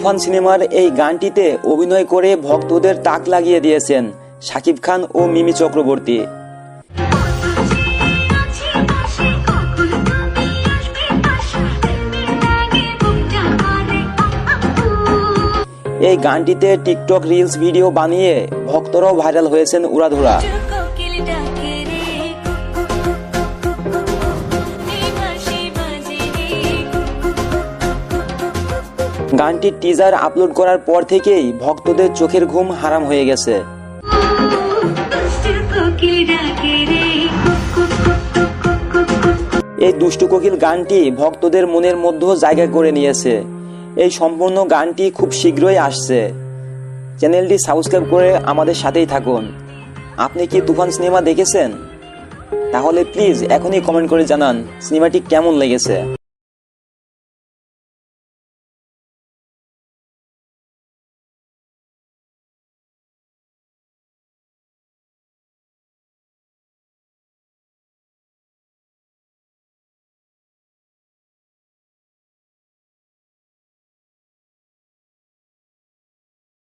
তুফান সিনেমার এই গানটিতে অভিনয় করে ভক্তদের তাক লাগিয়ে দিয়েছেন শাকিব খান ও মিমি চক্রবর্তী। এই গানটিতে টিকটক রিলস ভিডিও বানিয়ে ভক্তরাও ভাইরাল হয়েছেন উড়াধুরা। গানটির টিজার আপলোড করার পর থেকেই ভক্তদের চোখের ঘুম হারাম হয়ে গেছে। এই দুষ্টু কোকিল গানটি ভক্তদের মনের মধ্যে জায়গা করে নিয়েছে। এই সম্পূর্ণ গানটি খুব শীঘ্রই আসছে। চ্যানেলটি সাবস্ক্রাইব করে আমাদের সাথেই থাকুন। আপনি কি তুফান সিনেমা দেখেছেন? তাহলে প্লিজ এখনই কমেন্ট করে জানান সিনেমাটি কেমন লেগেছে।